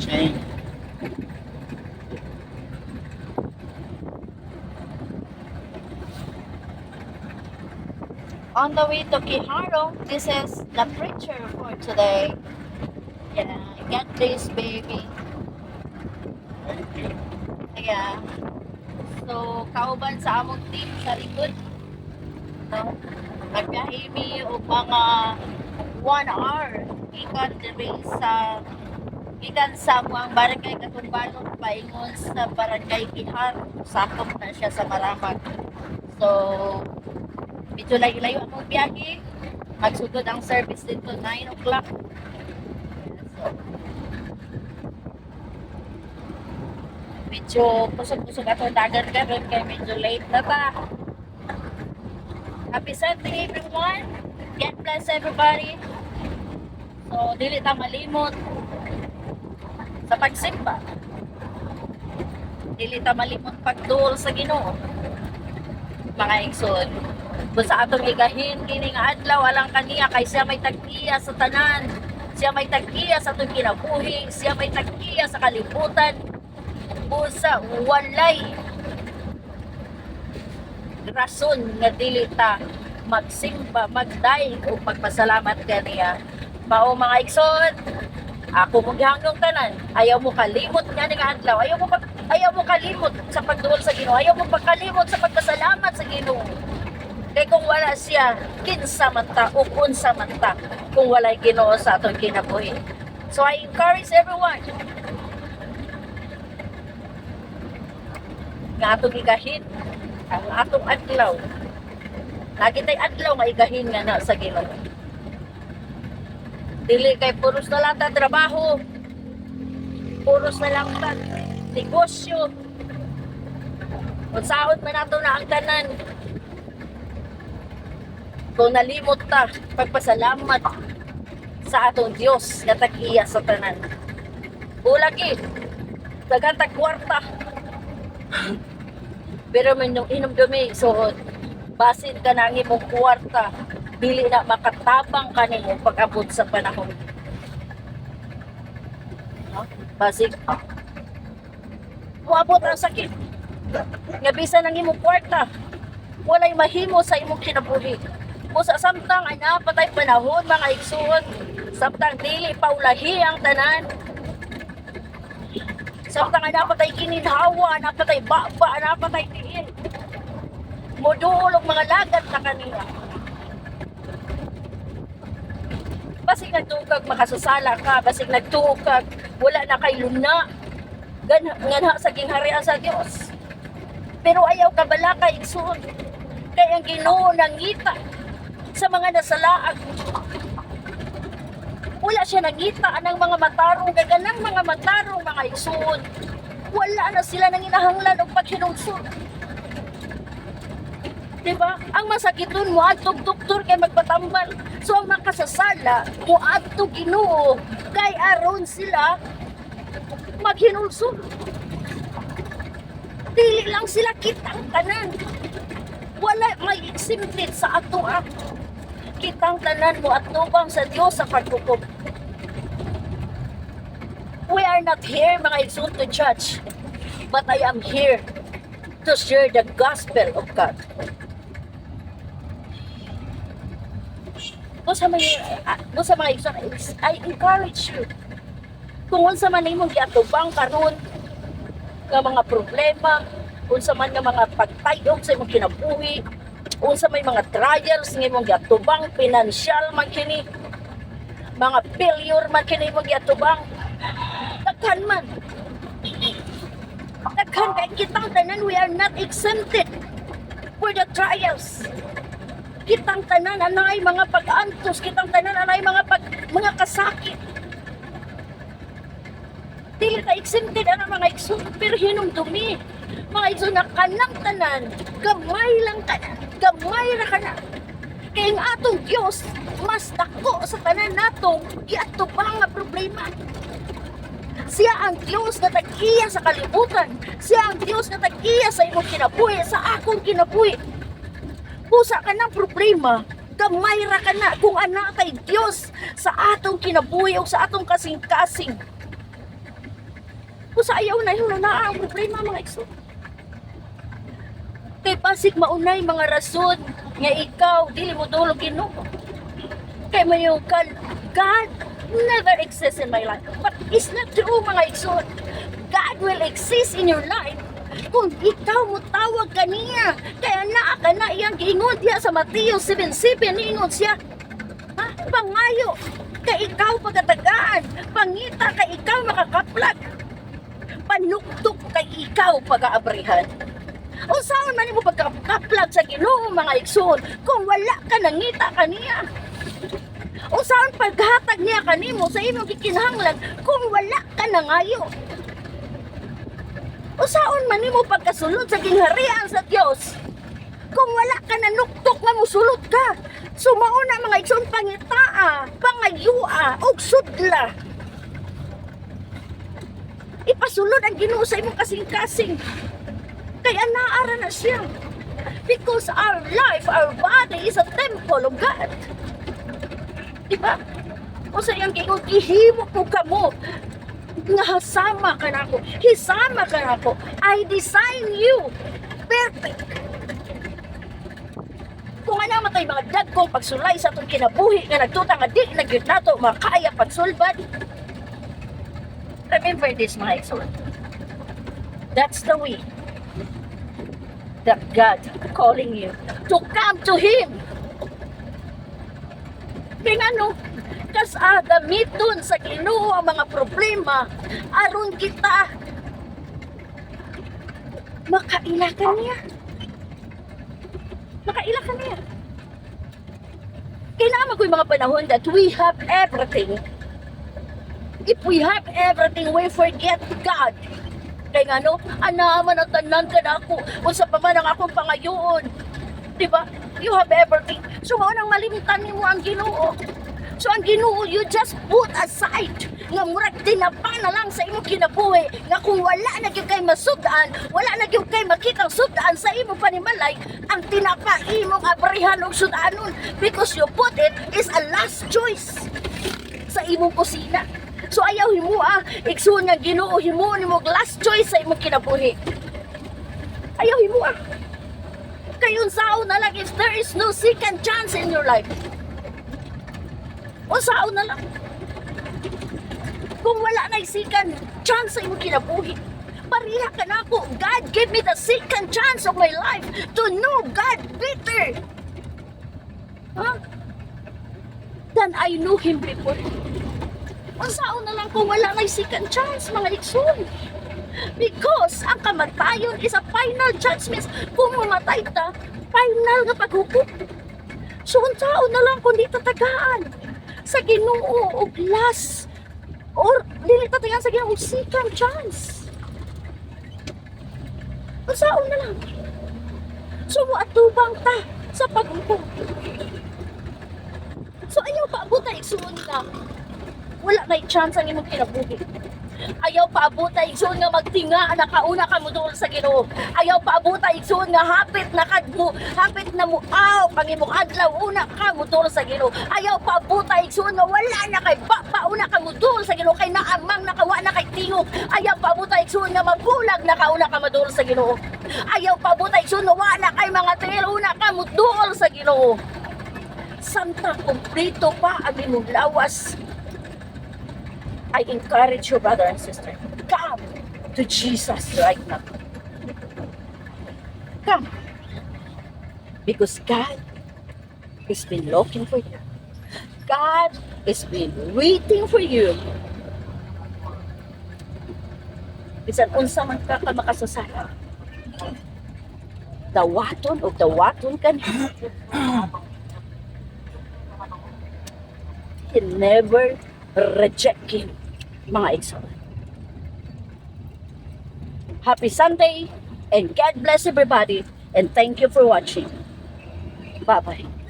Change. On the way to Kiharong, this is the preacher for today. Yeah, get this baby. Thank you. Yeah. So, kauban sa among team sa likod. No? Nagbiyahe mi og mga 1 hour gikan sa buang barangay Katumbalong paingon sa barangay Kihar. Sakop na siya sa Maramag. So, medyo layo-layo ang biyahe. Magsugod ang service dito 9 o'clock. So, medyo pusog-pusog ato dagat karon kay medyo late na ta. Happy Sunday everyone. God bless everybody. So, dili ta malimot sa pagsimba. Dili ta malimot pagduol sa Ginoo. Mga igsoon, kung sa atong igahin kini nga adlaw alang kaniya kay siya may tag-iya sa tanan, siya may tag-iya sa atong kinabuhi, siya may tag-iya sa kalibutan. Busa walay rason nga dili ta magsimba, magdaig o magpasalamat kaniya. Mao mga igsoon, ako mo gihangnong tanan, ayaw mo kalimot nga nga adlaw, ayaw mo kalimot sa pagduol sa Ginoo, ayaw mo pagkalimot sa pagpasalamat sa Ginoo. Kaya kung wala siya, kinsa man ta o unsa man ta kung walay Ginoo sa atong kinabuhi. So I encourage everyone nga atong igahin ang atong adlaw. Lagi tay adlaw nga igahin nga na sa Ginoo. Dili kay puros na lang ta trabaho, puros na lang ta negosyo, unsaon man nato na ang tanan. Kung nalimot ta pagpasalamat sa atong Dios nga tag-iya sa tanan. Bulagi daghan ta kwarta. Pero man yung inumdumi so basin ka na ang imong kwarta, dili na makatabang kanimo pag-abot sa panahon. No? Basig muabot ang sakit nga bisan ang imong kwarta walay mahimo sa imong kinabuhi. Busa samtang ay napatay panahon mga igsoon, samtang dili paulahi ang tanan, samtang ay napatay kininhawa, napatay baba, napatay diin, muduol og mga lagat na kanila. Basig nagtukag makasasala ka, basig nagtukag wala na kay luna ganha sa gingharian sa Dios. Pero ayaw ka bala ka igsoon, kay ang Ginoo nangita sa mga nasalaag. Wala siya nangita anang mga matarong, gaganang mga matarong mga igsoon. Wala na sila nang inahanglan og paghinungsod. Diba? Ang masakiton mo adtog doktor kay magpatambal. So ang makasasala mo adtog Ginoo kay aron sila maghinulsod. Dili lang sila kitang tanan. Wala may exempted sa ato kitang tanan mo at tubang sa Dios sa pagkukob. We are not here mga igsoon to judge, but I am here to share the gospel of God. Sa mga igsoon, I encourage you, kung unsa man imong giatubang karon nga mga problema, unsa man nga mga pagtayog sa imong kinabuhi, unsa may mga trials nga imong giatubang, financial man kini, mga failure man kini imong giatubang, daghan man. Daghan kay kitang tanan, we are not exempted for the trials. Kitang tanan anay mga pag-antos, kitang tanan anay mga kasakit. Dili ka exempted ana mga igsoon, pero hinumdumi. Mga igsoon na kanang tanan, gamay lang tanan, gamay ra kana. Kay ang atong Dios mas dako sa tanan natong giatubang nga problema. Siya ang Diyos na tag-iya sa kalibutan. Siya ang Diyos na tag-iya sa imong kinabuhi, sa akong kinabuhi. Busa ka ng problema, gamay ra ka na kung ana kay Diyos sa atong kinabuhi o sa atong kasing-kasing. Kung sa ayaw na yun, na ang problema mga igsoon. Kay pasig maunay mga rason nga ikaw, dili mo tulog Ginoo. Kay mayo God never exists in my life. But it's not true mga igsoon. God will exist in your life kung ikaw mo tawag kaniya. Kaya naa ka na iyang giingon diya sa Mateo 7:7, ingon siya, ha? Pangayo kay ikaw pagatagaan, pangita kay ikaw makakaplag, panuktok kay ikaw pag-aabrihan. O saan man mo pagkaplag sa Ginoo mga igsoon kung wala ka nangita kaniya? O saan paghatag niya kanimo sa imong gikinahanglan kung wala ka nangayo? O saan man nimo pagkasulod sa gingharian sa Dios kung wala ka nanuktok nga mosulod ka? Sumauna mga igsoon pangitaa, pangayua, og sudla. Ipasulod ang Ginoo sa imong kasing-kasing. Kaya naara na siya. Because our life, our body is a temple of God. Diba? O sa iyang gingon, ihimo ko kamo nga hasama ka na ako, hisama ka na ako, I design you perfect. Kung ano matay mga dagkong pagsulay sa itong kinabuhi nga nagtutang nga di nagyud nato makaya pagsulbad. Remember this mga igsoon. That's the way that God calling you to come to Him. Kaya nga no, kas gamiton sa Ginoo ang mga problema aron kita makailakan niya. Makailakan niya. Kaya naman ko yung mga panahon that we have everything. If we have everything, we forget God. Kaya nga no, anaman at tanan ka na ako unsa pa man ang akong pangayoon. Diba? You have everything. So mao nang malimtan nimo ang Ginoo. So ang Ginoo, you just put aside nga murag tinapa na lang sa imong kinabuhi nga kung wala na gyud kay masud-an, wala na gyud kay makitang sud-an sa imong panimalay, ang tinapa imong abrihan og sud-anon because you put it is a last choice sa imong kusina. So ayaw himua, igsoon nga Ginoo, himuon nimo last choice sa imong kinabuhi. Ayaw himua. Kayon sao na lang if there is no second chance in your life. O sao na lang. Kung wala na second chance sa imong kinabuhi, pariha ka na ako. God give me the second chance of my life to know God better. Huh? Than I knew Him before. O sao na lang kung wala na second chance mga igsoon. Because ang kamatayon is a final judgment. Kung mamatay ta, final nga paghukom. So unsao na lang kung di tatagaan sa Ginoo og last or dili tatagaan sa Ginoo og second chance. Unsao na lang. So moatubang ta sa paghukom. So ayaw pa abot igsoon na wala na chance ang imong kinabuhi. Ayaw paabota igsoon nga magtinga nakauna ka mo doon sa Ginoo. Ayaw paabota igsoon nga hapit na mo ang imong adlaw una ka mo doon sa Ginoo. Ayaw paabota igsoon nga wala na kay pauna ka mo doon sa Ginoo kay naamang nakawa na kay tingog. Ayaw paabota igsoon nga mabulag nakauna ka mo doon sa Ginoo. Ayaw paabota igsoon nga wala kay mga tiil una ka mo doon sa Ginoo. Santa kompleto pa ang imong lawas. I encourage you, brother and sister, come to Jesus right now. Come. Because God has been looking for you. God has been waiting for you. Bisan unsa man ka makasasala. Dawaton o dawaton ka niya. He never reject him. Mga igsoon. Happy Sunday and God bless everybody and thank you for watching. Bye-bye.